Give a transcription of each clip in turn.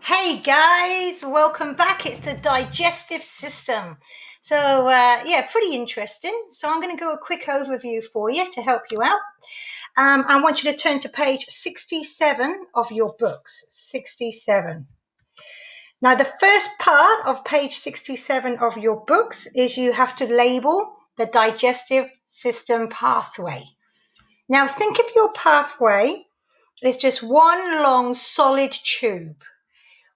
Hey guys, welcome back. It's the digestive system. So yeah, pretty interesting. So I'm going to go a quick overview for you to help you out. I want you to turn to page 67 of your books. 67. Now the first part of page 67 of your books is you have to label the digestive system pathway. Now think of your pathway as just one long solid tube.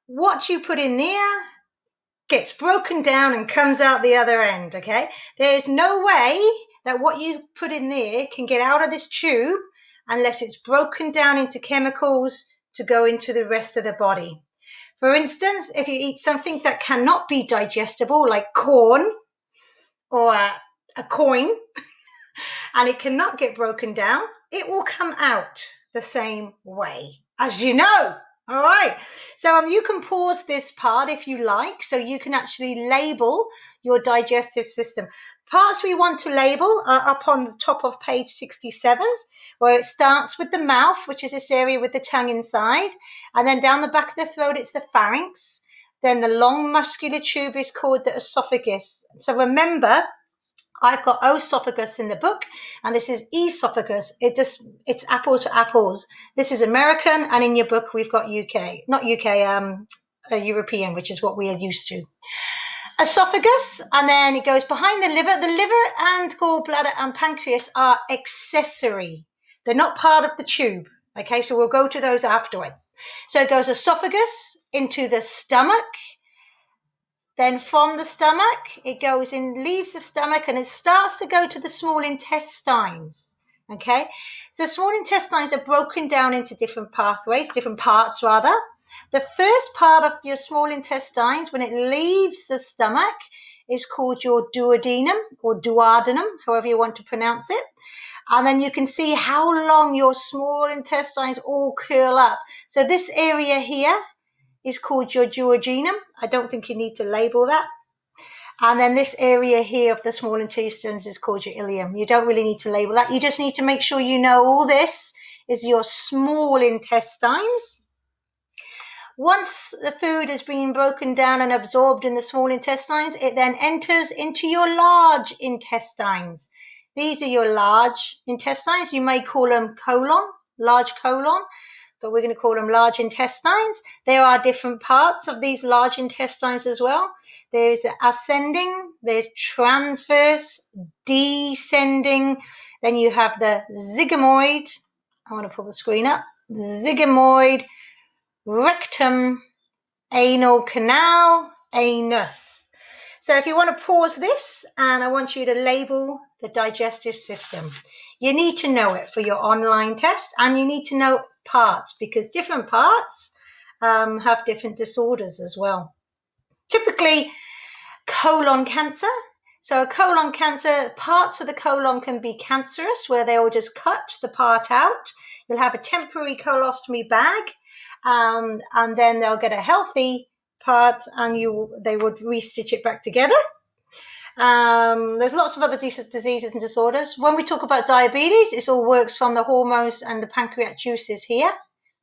What you put in there gets broken down and comes out the other end, okay? There is no way that what you put in there can get out of this tube unless it's broken down into chemicals to go into the rest of the body. For instance, if you eat something that cannot be digestible, like corn or a coin, and it cannot get broken down, it will come out the same way, as you know. All right, so you can pause this part if you like, so you can actually label your digestive system. Parts we want to label are up on the top of page 67, where it starts with the mouth, which is this area with the tongue inside, and then down the back of the throat, it's the pharynx. Then the long muscular tube is called the esophagus. So remember, I've got esophagus in the book, and this is esophagus. It's apples for apples. This is American, and in your book we've got UK, not UK, European, which is what we are used to. Esophagus, and then it goes behind the liver. The liver and gallbladder and pancreas are accessory. They're not part of the tube. Okay, so we'll go to those afterwards. So it goes esophagus into the stomach. Then from the stomach, it goes in, leaves the stomach, and it starts to go to the small intestines. Okay, so the small intestines are broken down into different pathways, different parts rather. The first part of your small intestines, when it leaves the stomach, is called your duodenum or duodenum, however you want to pronounce it. And then you can see how long your small intestines all curl up. So this area here is called your duodenum. I don't think you need to label that. And then this area here of the small intestines is called your ileum. You don't really need to label that. You just need to make sure you know all this is your small intestines. Once the food is being broken down and absorbed in the small intestines, it then enters into your large intestines. These are your large intestines. You may call them colon, large colon, but we're going to call them large intestines. There are different parts of these large intestines as well. There is the ascending, there's transverse, descending, then you have the zygomoid. I want to pull the screen up. Zygomoid, rectum, anal canal, anus. So if you want to pause this, and I want you to label the digestive system. You need to know it for your online test, and you need to know parts, because different parts have different disorders as well. Typically, colon cancer. So colon cancer, parts of the colon can be cancerous, where they will just cut the part out. You'll have a temporary colostomy bag, and then they'll get a healthy part, and they would restitch it back together. There's lots of other diseases and disorders. When we talk about diabetes, it all works from the hormones and the pancreatic juices here.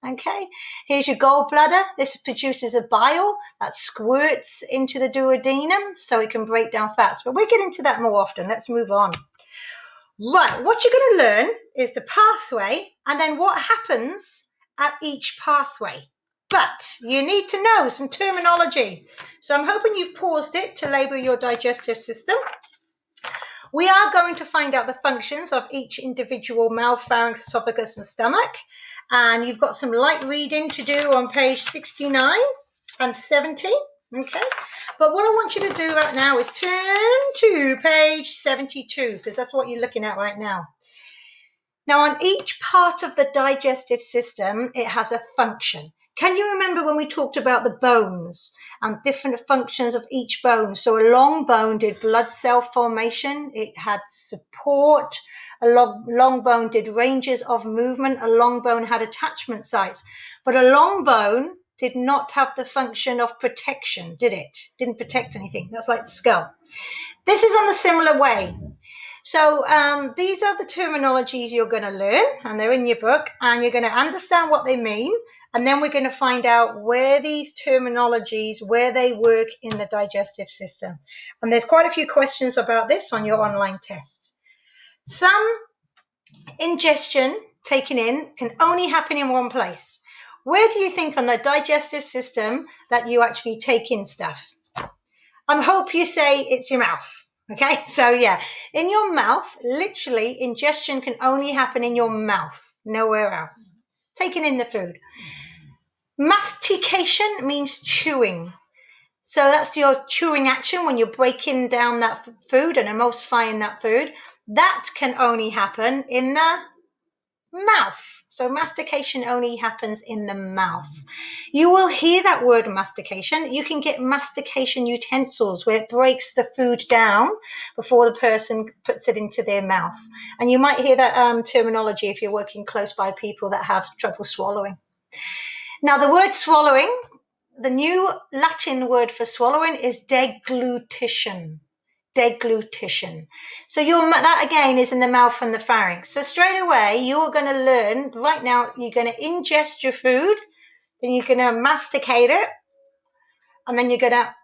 Okay, here's your gallbladder. This produces a bile that squirts into the duodenum so it can break down fats. But we'll get into that more often. Let's move on. Right, what you're going to learn is the pathway and then what happens at each pathway. But you need to know some terminology. So I'm hoping you've paused it to label your digestive system. We are going to find out the functions of each individual mouth, pharynx, esophagus, and stomach. And you've got some light reading to do on page 69 and 70. Okay, but what I want you to do right now is turn to page 72, because that's what you're looking at right now. Now, on each part of the digestive system, it has a function. Can you remember when we talked about the bones and different functions of each bone? So a long bone did blood cell formation. It had support. A long bone did ranges of movement. A long bone had attachment sites. But a long bone did not have the function of protection, did it? Didn't protect anything. That's like the skull. This is on a similar way. So these are the terminologies you're going to learn, and they're in your book, and you're going to understand what they mean. And then we're going to find out where these terminologies, where they work in the digestive system. And there's quite a few questions about this on your online test. Some ingestion taken in can only happen in one place. Where do you think on the digestive system that you actually take in stuff? I hope you say it's your mouth. Okay, so yeah, in your mouth, literally, ingestion can only happen in your mouth, nowhere else. Taking in the food. Mastication means chewing. So that's your chewing action when you're breaking down that food and emulsifying that food. That can only happen in the mouth. So mastication only happens in the mouth. You will hear that word mastication. You can get mastication utensils where it breaks the food down before the person puts it into their mouth. And you might hear that terminology if you're working close by people that have trouble swallowing. Now, the word swallowing, the new Latin word for swallowing is deglutition. Deglutition. So that again is in the mouth and the pharynx. So straight away, you're going to learn right now, you're going to ingest your food, then you're going to masticate it, and then you're going to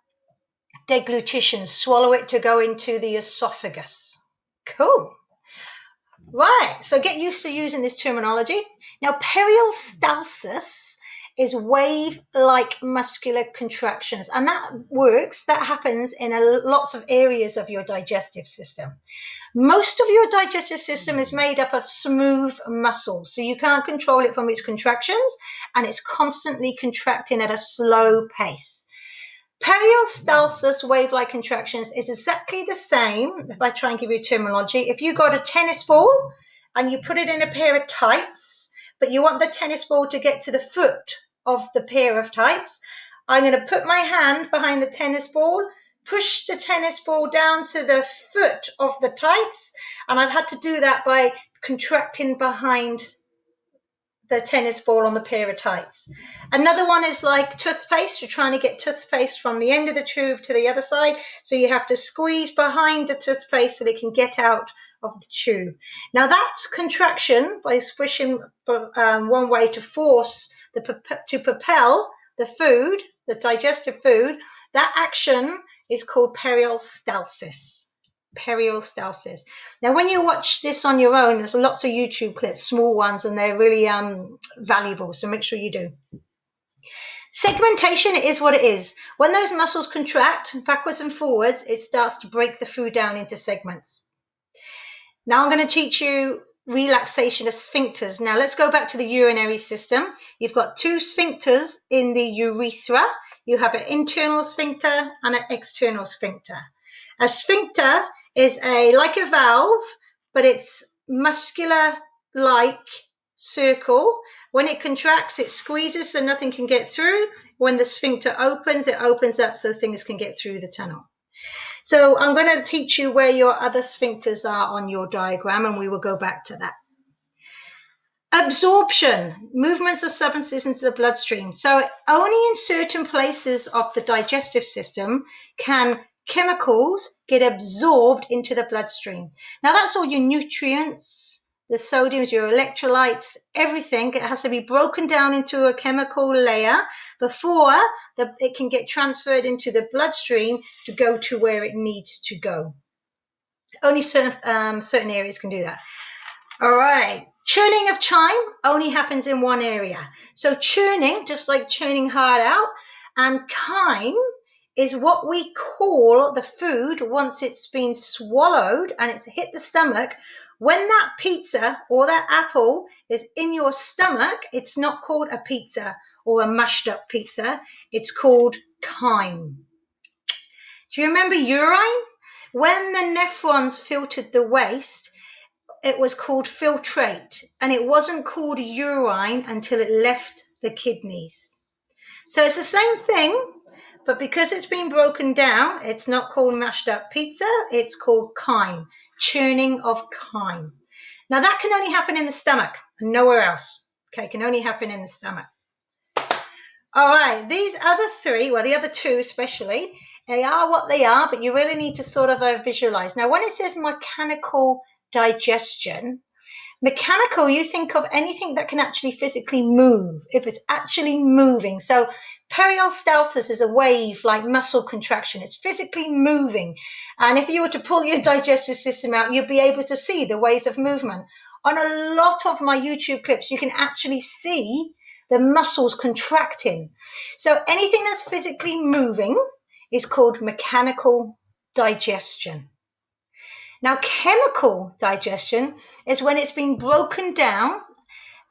deglutition, swallow it to go into the esophagus. Cool. Right, so get used to using this terminology. Now, peristalsis is wave-like muscular contractions, and that happens in lots of areas of your digestive system. Most of your digestive system is made up of smooth muscle, so you can't control it from its contractions, and it's constantly contracting at a slow pace. Peristalsis wave-like contractions is exactly the same, if I try and give you terminology, if you got a tennis ball and you put it in a pair of tights, but you want the tennis ball to get to the foot of the pair of tights, I'm going to put my hand behind the tennis ball, push the tennis ball down to the foot of the tights, and I've had to do that by contracting behind the tennis ball on the pair of tights. Another one is like toothpaste. You're trying to get toothpaste from the end of the tube to the other side, so you have to squeeze behind the toothpaste so they can get out of the tube. Now that's contraction by squishing one way to force to propel the food, the digestive food. That action is called peristalsis. Peristalsis. Now, when you watch this on your own, there's lots of YouTube clips, small ones, and they're really valuable, so make sure you do. Segmentation is what it is. When those muscles contract backwards and forwards, it starts to break the food down into segments. Now I'm going to teach you relaxation of sphincters. Now let's go back to the urinary system. You've got two sphincters in the urethra. You have an internal sphincter and an external sphincter. A sphincter is like a valve, but it's muscular-like circle. When it contracts, it squeezes so nothing can get through. When the sphincter opens, it opens up so things can get through the tunnel. So I'm going to teach you where your other sphincters are on your diagram, and we will go back to that. Absorption, movements of substances into the bloodstream. So only in certain places of the digestive system can chemicals get absorbed into the bloodstream. Now that's all your nutrients, the sodiums, your electrolytes, everything. It has to be broken down into a chemical layer before it can get transferred into the bloodstream to go to where it needs to go. Only certain areas can do that. All right. Churning of chyme only happens in one area. So churning, just like churning hard out, and chyme is what we call the food once it's been swallowed and it's hit the stomach. When that pizza or that apple is in your stomach, it's not called a pizza or a mashed up pizza. It's called chyme. Do you remember urine? When the nephrons filtered the waste, it was called filtrate, and it wasn't called urine until it left the kidneys. So it's the same thing, but because it's been broken down, it's not called mashed up pizza, it's called chyme, churning of chyme. Now that can only happen in the stomach and nowhere else. Okay, it can only happen in the stomach. All right, these other three, well, the other two especially, they are what they are, but you really need to sort of visualize. Now, when it says mechanical digestion, mechanical, you think of anything that can actually physically move, if it's actually moving. So peristalsis is a wave like muscle contraction. It's physically moving. And if you were to pull your digestive system out, you'd be able to see the ways of movement. On a lot of my YouTube clips, you can actually see the muscles contracting. So anything that's physically moving is called mechanical digestion. Now, chemical digestion is when it's been broken down,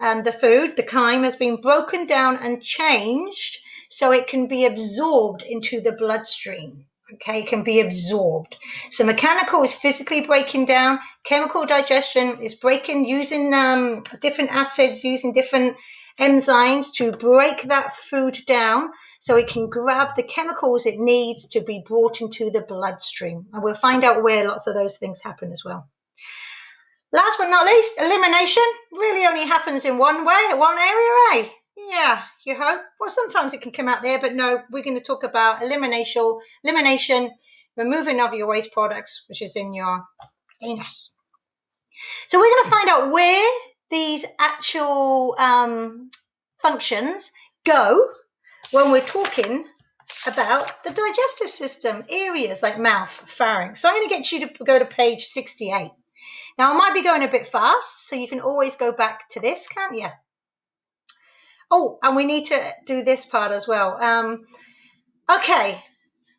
the food, the chyme, has been broken down and changed so it can be absorbed into the bloodstream. Okay, it can be absorbed. So mechanical is physically breaking down. Chemical digestion is breaking using different acids, using different enzymes to break that food down so it can grab the chemicals it needs to be brought into the bloodstream. And we'll find out where lots of those things happen as well. Last but not least, elimination really only happens in one way, one area, eh? Yeah, you hope. Well, sometimes it can come out there, but no, we're going to talk about elimination, removing of your waste products, which is in your anus. So we're going to find out where these actual functions go when we're talking about the digestive system, areas like mouth, pharynx. So I'm going to get you to go to page 68. Now, I might be going a bit fast, so you can always go back to this, can't you? Oh, and we need to do this part as well. Okay,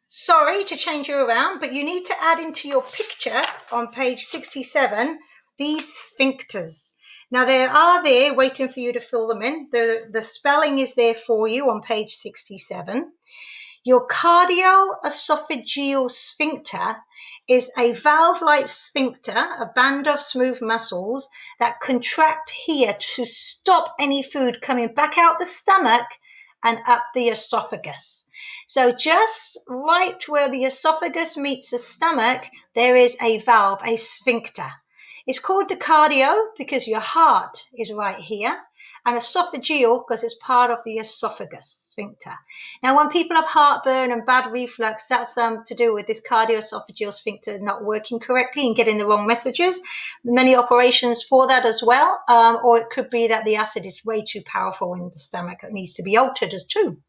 sorry to change you around, but you need to add into your picture on page 67 these sphincters. Now, they are there waiting for you to fill them in. The spelling is there for you on page 67. Your cardioesophageal sphincter is a valve-like sphincter, a band of smooth muscles that contract here to stop any food coming back out the stomach and up the esophagus. So just right where the esophagus meets the stomach, there is a valve, a sphincter. It's called the cardio because your heart is right here, and esophageal because it's part of the esophagus sphincter. Now, when people have heartburn and bad reflux, that's to do with this cardioesophageal sphincter not working correctly and getting the wrong messages. Many operations for that as well, or it could be that the acid is way too powerful in the stomach that needs to be altered as too.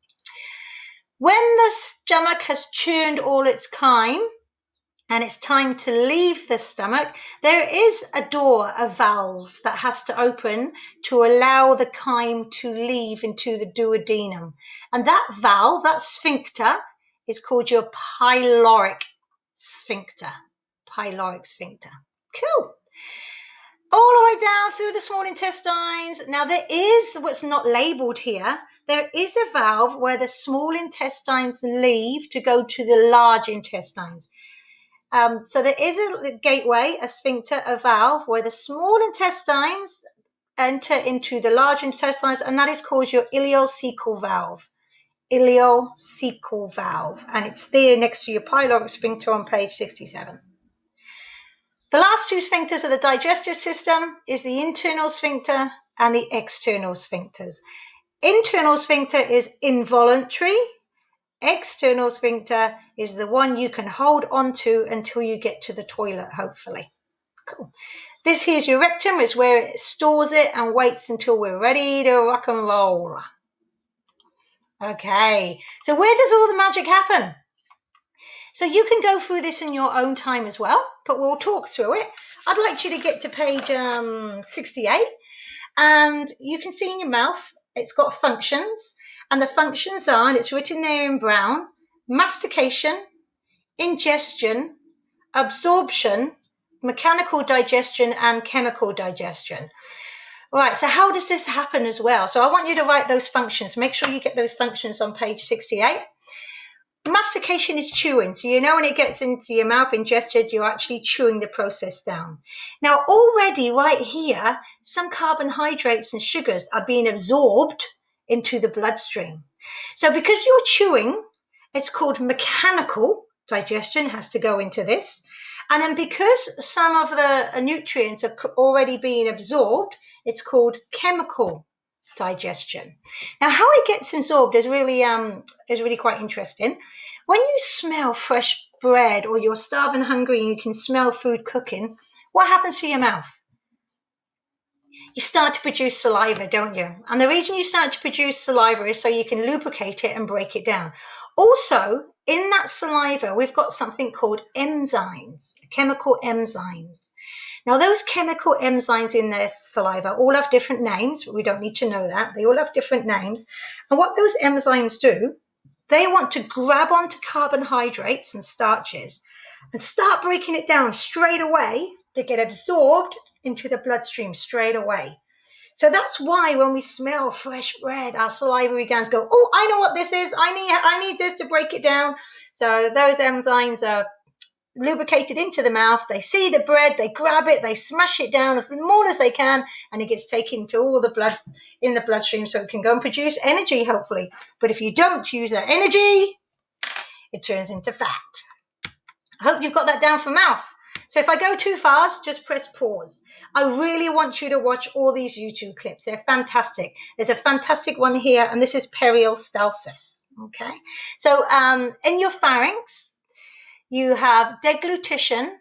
When the stomach has churned all its chyme, and it's time to leave the stomach, there is a door, a valve that has to open to allow the chyme to leave into the duodenum. And that valve, that sphincter, is called your pyloric sphincter. Pyloric sphincter. Cool. All the way down through the small intestines. Now, there is what's not labeled here. There is a valve where the small intestines leave to go to the large intestines. So there is a gateway, a sphincter, a valve, where the small intestines enter into the large intestines, and that is called your ileocecal valve. Ileocecal valve. And it's there next to your pyloric sphincter on page 67. The last two sphincters of the digestive system is the internal sphincter and the external sphincters. Internal sphincter is involuntary. External sphincter is the one you can hold onto until you get to the toilet, hopefully. Cool. This here's your rectum, is where it stores it and waits until we're ready to rock and roll. Okay, so where does all the magic happen? So you can go through this in your own time as well, but we'll talk through it. I'd like you to get to page 68, and you can see in your mouth, it's got functions. And the functions are, and it's written there in brown, mastication, ingestion, absorption, mechanical digestion, and chemical digestion. All right, so how does this happen as well? So I want you to write those functions. Make sure you get those functions on page 68. Mastication is chewing. So you know when it gets into your mouth, ingested, you're actually chewing the process down. Now, already right here, some carbohydrates and sugars are being absorbed into the bloodstream. So because you're chewing, it's called mechanical digestion, has to go into this. And then because some of the nutrients are already being absorbed, it's called chemical digestion. Now, how it gets absorbed is really quite interesting. When you smell fresh bread or you're starving hungry and you can smell food cooking, what happens to your mouth? You start to produce saliva, don't you? And the reason you start to produce saliva is so you can lubricate it and break it down. Also, in that saliva, we've got something called enzymes, chemical enzymes. Now, those chemical enzymes in their saliva all have different names, but we don't need to know that. They all have different names. And what those enzymes do, they want to grab onto carbohydrates and starches and start breaking it down straight away to get absorbed into the bloodstream straight away. So that's why when we smell fresh bread, our salivary glands go, oh, I know what this is. I need this to break it down. So those enzymes are lubricated into the mouth. They see the bread, they grab it, they smash it down as small as they can, and it gets taken to all the blood in the bloodstream so it can go and produce energy, hopefully. But if you don't use that energy, it turns into fat. I hope you've got that down for mouth. So if I go too fast, just press pause. I really want you to watch all these YouTube clips. They're fantastic. There's a fantastic one here, and this is peristalsis. Okay. So in your pharynx, you have deglutition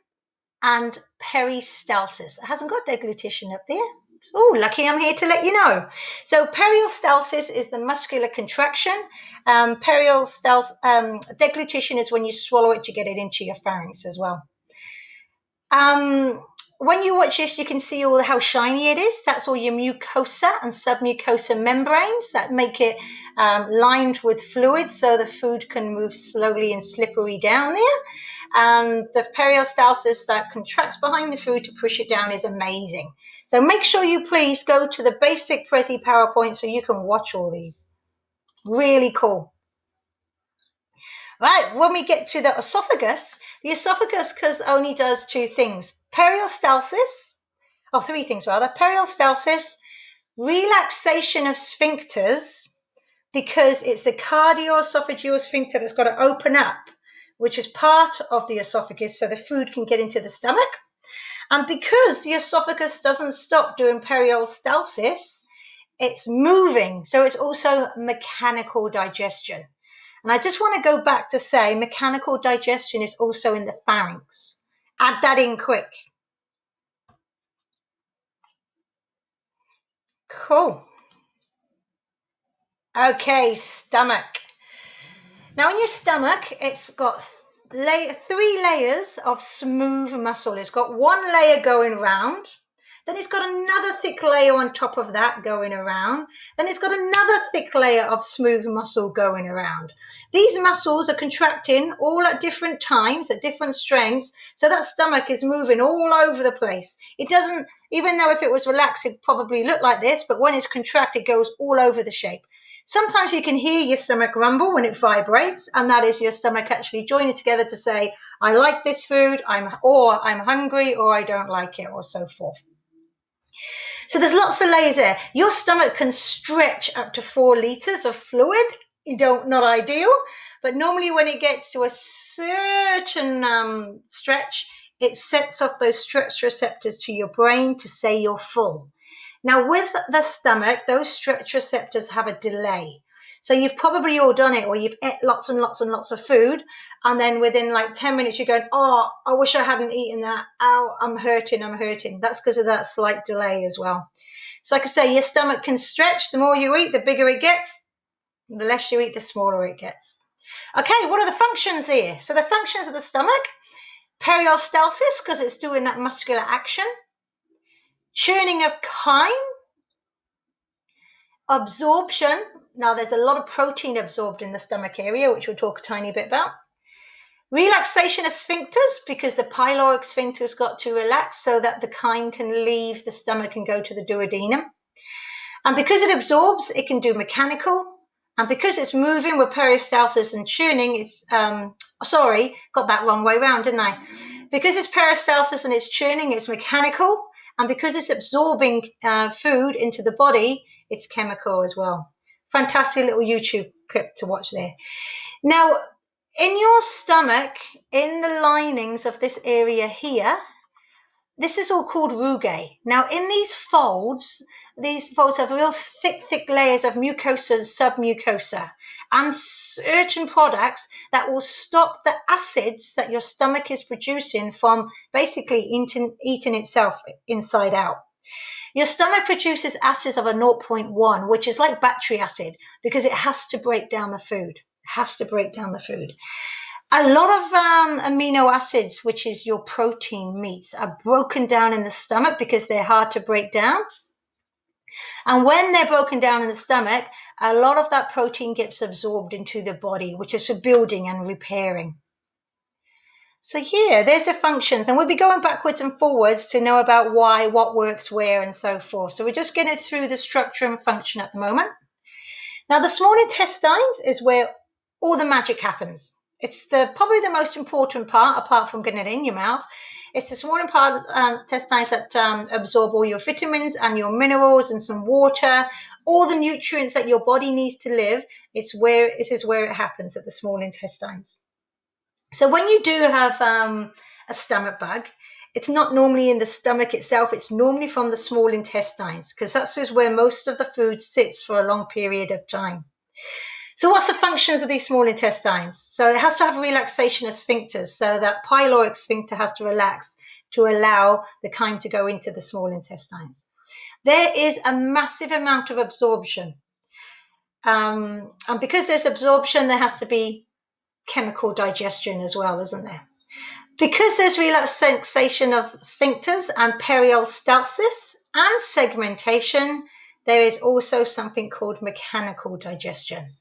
and peristalsis. It hasn't got deglutition up there. Oh, lucky I'm here to let you know. So peristalsis is the muscular contraction. Deglutition is when you swallow it to get it into your pharynx as well. When you watch this, you can see all how shiny it is. That's all your mucosa and submucosa membranes that make it lined with fluid so the food can move slowly and slippery down there. And the peristalsis that contracts behind the food to push it down is amazing. So make sure you please go to the basic Prezi PowerPoint so you can watch all these. Really cool. Right, when we get to the esophagus only does two things. Three things rather. Peristalsis, relaxation of sphincters, because it's the cardioesophageal sphincter that's got to open up, which is part of the esophagus so the food can get into the stomach. And because the esophagus doesn't stop doing peristalsis, it's moving. So it's also mechanical digestion. And I just want to go back to say mechanical digestion is also in the pharynx. Add that in quick. Cool. Okay, stomach. Now in your stomach, it's got three layers of smooth muscle. It's got one layer going round. Then it's got another thick layer on top of that going around. Then it's got another thick layer of smooth muscle going around. These muscles are contracting all at different times, at different strengths, so that stomach is moving all over the place. It doesn't, even though if it was relaxed, it'd probably look like this, but when it's contracted, it goes all over the shape. Sometimes you can hear your stomach rumble when it vibrates, and that is your stomach actually joining together to say, I like this food, I'm hungry, or I don't like it, or so forth. So there's lots of layers there. Your stomach can stretch up to 4 liters of fluid. Not ideal, but normally when it gets to a certain stretch, it sets off those stretch receptors to your brain to say you're full. Now with the stomach, those stretch receptors have a delay. So you've probably all done it, or you've ate lots and lots and lots of food, and then within like 10 minutes you're going, oh, I wish I hadn't eaten that. Ow, I'm hurting. That's because of that slight delay as well. So like I say, your stomach can stretch. The more you eat, the bigger it gets. The less you eat, the smaller it gets. Okay, what are the functions here? So the functions of the stomach, peristalsis, because it's doing that muscular action, churning of chyme, absorption. Now there's a lot of protein absorbed in the stomach area, which we'll talk a tiny bit about. Relaxation of sphincters, because the pyloric sphincter's got to relax so that the chyme can leave the stomach and go to the duodenum. And because it absorbs, it can do mechanical. And because it's moving with peristalsis and churning, it's, got that wrong way round, didn't I? Because it's peristalsis and it's churning, it's mechanical. And because it's absorbing food into the body, it's chemical as well. Fantastic little YouTube clip to watch there. Now, in your stomach, in the linings of this area here, this is all called rugae. Now, in these folds, these folds have real thick layers of mucosa and submucosa, and certain products that will stop the acids that your stomach is producing from basically eating itself inside out. Your stomach produces acids of a zero point 0.1, which is like battery acid, because it has to break down the food. It has to break down the food. A lot of amino acids, which is your protein meats, are broken down in the stomach because they're hard to break down. And when they're broken down in the stomach, a lot of that protein gets absorbed into the body, which is for building and repairing. So here, there's the functions, and we'll be going backwards and forwards to know about why, what works where, and so forth. So we're just getting through the structure and function at the moment. Now, the small intestines is where all the magic happens. It's probably the most important part, apart from getting it in your mouth. It's the small intestines that absorb all your vitamins and your minerals and some water, all the nutrients that your body needs to live. This is where it happens, at the small intestines. So when you do have a stomach bug, it's not normally in the stomach itself. It's normally from the small intestines, because that's just where most of the food sits for a long period of time. So what's the functions of these small intestines? So it has to have relaxation of sphincters, so that pyloric sphincter has to relax to allow the chyme to go into the small intestines. There is a massive amount of absorption. And because there's absorption, there has to be chemical digestion as well, isn't there? Because there's relaxation of sphincters and peristalsis and segmentation, there is also something called mechanical digestion.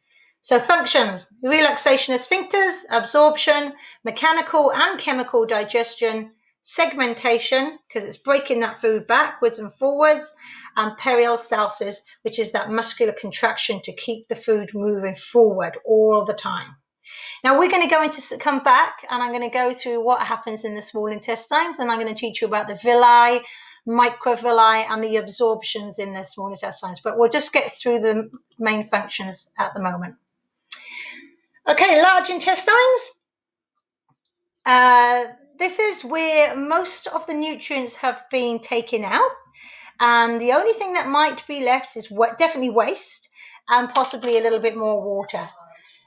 So functions: relaxation of sphincters, absorption, mechanical and chemical digestion, segmentation, because it's breaking that food backwards and forwards, and peristalsis, which is that muscular contraction to keep the food moving forward all the time. Now we're going to come back, and I'm going to go through what happens in the small intestines, and I'm going to teach you about the villi, microvilli, and the absorptions in the small intestines. But we'll just get through the main functions at the moment. Okay, large intestines. This is where most of the nutrients have been taken out, and the only thing that might be left is definitely waste and possibly a little bit more water.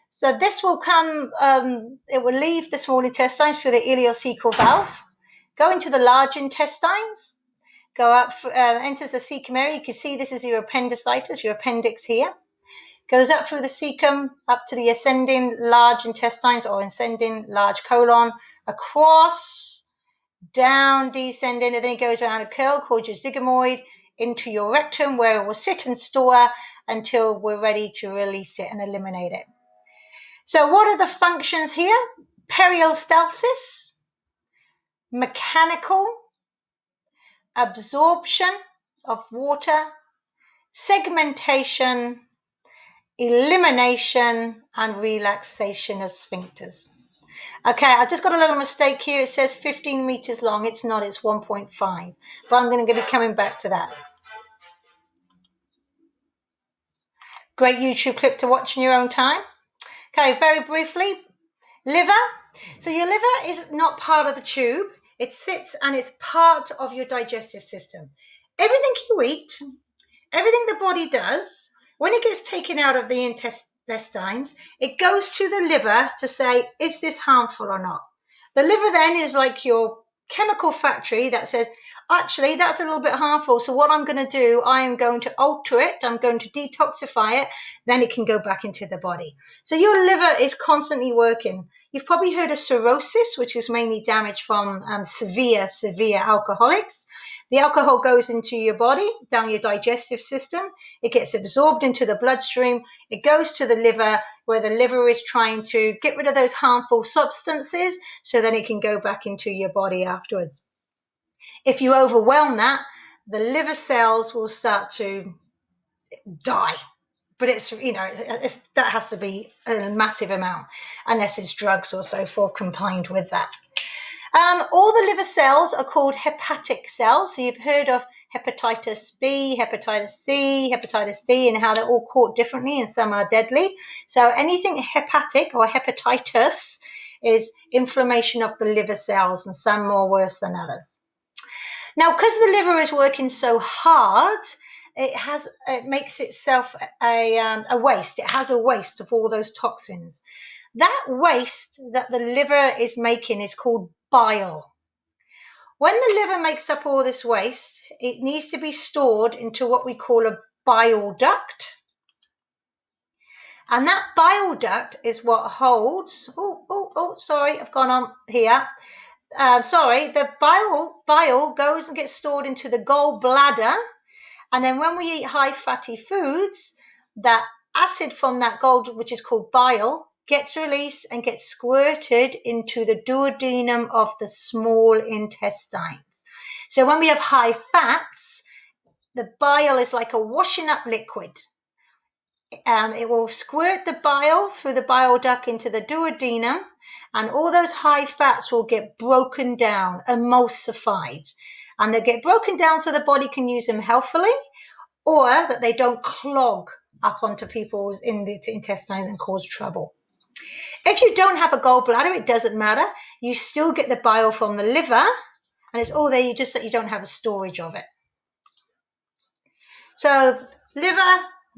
So this will come, it will leave the small intestines through the ileocecal valve, go into the large intestines, go up, enters the cecum area. You can see this is your appendicitis, your appendix here. Goes up through the cecum, up to the ascending large intestines or ascending large colon, across, down, descending, and then it goes around a curl called your zygomoid into your rectum, where it will sit and store until we're ready to release it and eliminate it. So what are the functions here? Peristalsis, mechanical, absorption of water, segmentation, elimination, and relaxation of sphincters. Okay, I just got a little mistake here. It says 15 meters long. It's not, it's 1.5. But I'm going to be coming back to that. Great YouTube clip to watch in your own time. Okay, very briefly, liver. So your liver is not part of the tube. It sits and it's part of your digestive system. Everything you eat, everything the body does, when it gets taken out of the intestines, it goes to the liver to say, is this harmful or not? The liver then is like your chemical factory that says, actually, that's a little bit harmful. So what I'm going to do, I am going to alter it. I'm going to detoxify it. Then it can go back into the body. So your liver is constantly working. You've probably heard of cirrhosis, which is mainly damage from severe alcoholics. The alcohol goes into your body, down your digestive system. It gets absorbed into the bloodstream. It goes to the liver, where the liver is trying to get rid of those harmful substances so then it can go back into your body afterwards. If you overwhelm that, the liver cells will start to die. But that has to be a massive amount, unless it's drugs or so forth combined with that. All the liver cells are called hepatic cells. So you've heard of hepatitis B, hepatitis C, hepatitis D, and how they're all caught differently, and some are deadly. So anything hepatic or hepatitis is inflammation of the liver cells, and some more worse than others. Now, because the liver is working so hard, it makes itself a waste. It has a waste of all those toxins. That waste that the liver is making is called bile. When the liver makes up all this waste, it needs to be stored into what we call a bile duct. And that bile duct is what holds, sorry, I've gone on here. The bile goes and gets stored into the gallbladder. And then when we eat high fatty foods, that acid from that which is called bile, gets released and gets squirted into the duodenum of the small intestines. So when we have high fats, the bile is like a washing up liquid. It will squirt the bile through the bile duct into the duodenum, and all those high fats will get broken down, emulsified. And they get broken down so the body can use them healthily, or that they don't clog up onto people's in the intestines and cause trouble. If you don't have a gallbladder, it doesn't matter. You still get the bile from the liver, and it's all there, just that you don't have a storage of it. So liver,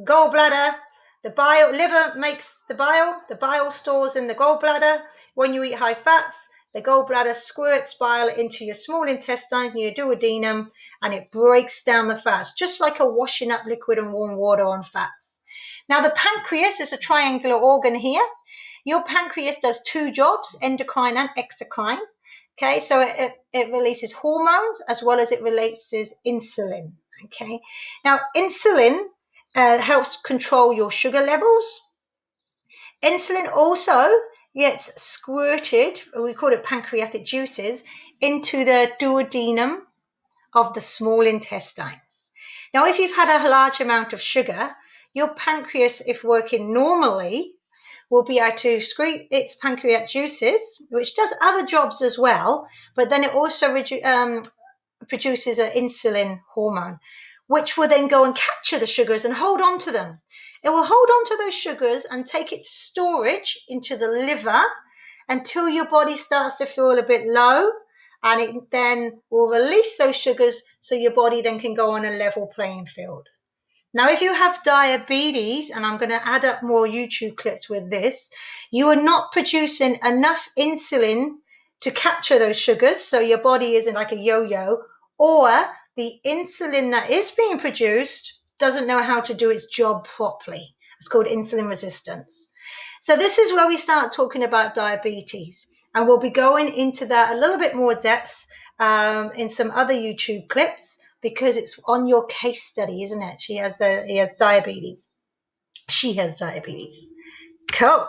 gallbladder, liver makes the bile stores in the gallbladder. When you eat high fats, the gallbladder squirts bile into your small intestines and your duodenum, and it breaks down the fats, just like a washing up liquid and warm water on fats. Now, the pancreas is a triangular organ here. Your pancreas does two jobs, endocrine and exocrine. Okay, so it releases hormones as well as it releases insulin. Okay, now insulin helps control your sugar levels. Insulin also gets squirted, we call it pancreatic juices, into the duodenum of the small intestines. Now, if you've had a large amount of sugar, your pancreas, if working normally, will be able to excrete its pancreatic juices, which does other jobs as well, but then it also produces an insulin hormone, which will then go and capture the sugars and hold on to them. It will hold on to those sugars and take it to storage into the liver until your body starts to feel a bit low, and it then will release those sugars so your body then can go on a level playing field. Now, if you have diabetes, and I'm going to add up more YouTube clips with this, you are not producing enough insulin to capture those sugars, so your body isn't like a yo-yo, or the insulin that is being produced doesn't know how to do its job properly. It's called insulin resistance. So this is where we start talking about diabetes, and we'll be going into that a little bit more depth in some other YouTube clips, because it's on your case study, isn't it? He has diabetes. She has diabetes. Cool.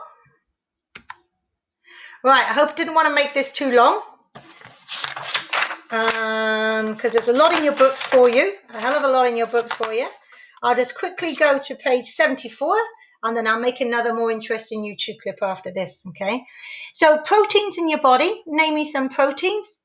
Right, I hope I didn't want to make this too long, because there's a lot in your books for you, a hell of a lot in your books for you. I'll just quickly go to page 74, and then I'll make another more interesting YouTube clip after this, okay? So proteins in your body, name me some proteins.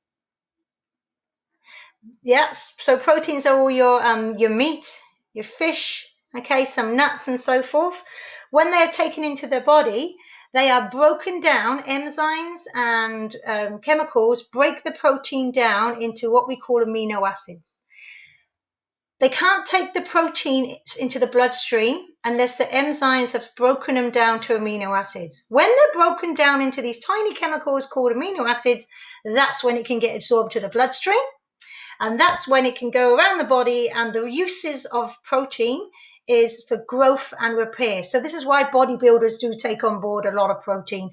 Yes, so proteins are all your meat, your fish, okay, some nuts and so forth. When they're taken into the body, they are broken down. Enzymes and chemicals break the protein down into what we call amino acids. They can't take the protein into the bloodstream unless the enzymes have broken them down to amino acids. When they're broken down into these tiny chemicals called amino acids, that's when it can get absorbed to the bloodstream. And that's when it can go around the body, and the uses of protein is for growth and repair. So this is why bodybuilders do take on board a lot of protein.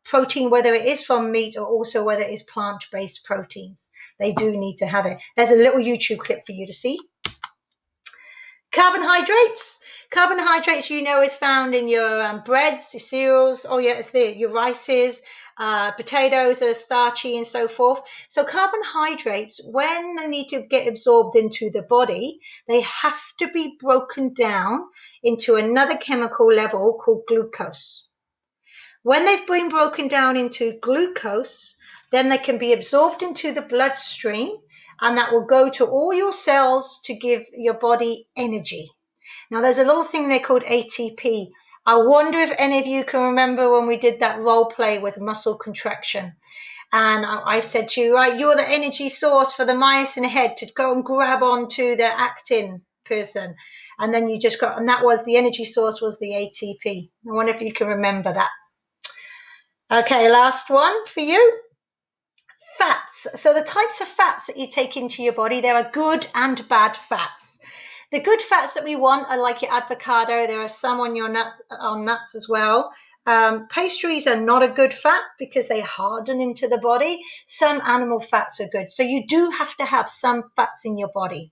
Protein, whether it is from meat or also whether it is plant-based proteins. They do need to have it. There's a little YouTube clip for you to see. Carbohydrates. Carbohydrates, is found in your breads, your cereals, your rices. Potatoes are starchy and so forth. So carbohydrates, when they need to get absorbed into the body, they have to be broken down into another chemical level called glucose. When they've been broken down into glucose, then they can be absorbed into the bloodstream, and that will go to all your cells to give your body energy. Now, there's a little thing they called ATP. I wonder if any of you can remember when we did that role play with muscle contraction. And I said to you, right, you're the energy source for the myosin head to go and grab onto the actin person. And then you just got, and that was the energy source was the ATP. I wonder if you can remember that. Okay, last one for you. Fats. So the types of fats that you take into your body, there are good and bad fats. The good fats that we want are like your avocado. There are some on your nuts as well. Pastries are not a good fat because they harden into the body. Some animal fats are good. So you do have to have some fats in your body.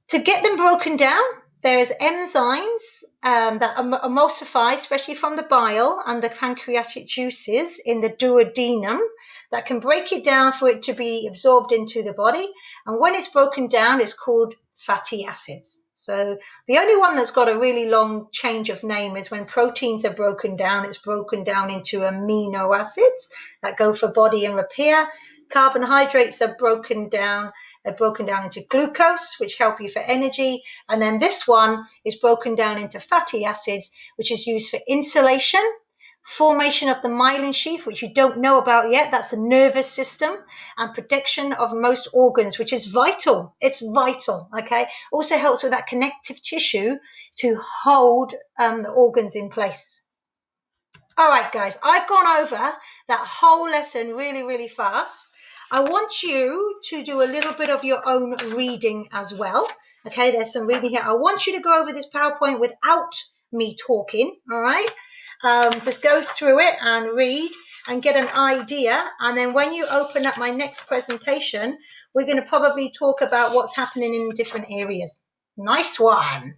To get them broken down, there's enzymes that emulsify, especially from the bile and the pancreatic juices in the duodenum, that can break it down for it to be absorbed into the body. And when it's broken down, it's called fatty acids. So the only one that's got a really long change of name is when proteins are broken down, it's broken down into amino acids that go for body and repair. Carbohydrates are broken down. They're broken down into glucose, which help you for energy. And then this one is broken down into fatty acids, which is used for insulation, formation of the myelin sheath, which you don't know about yet. That's the nervous system, and protection of most organs, which is vital. It's vital, okay? Also helps with that connective tissue to hold the organs in place. All right, guys, I've gone over that whole lesson really, really fast. I want you to do a little bit of your own reading as well. Okay, there's some reading here. I want you to go over this PowerPoint without me talking, all right? Just go through it and read and get an idea. And then when you open up my next presentation, we're going to probably talk about what's happening in different areas. Nice one.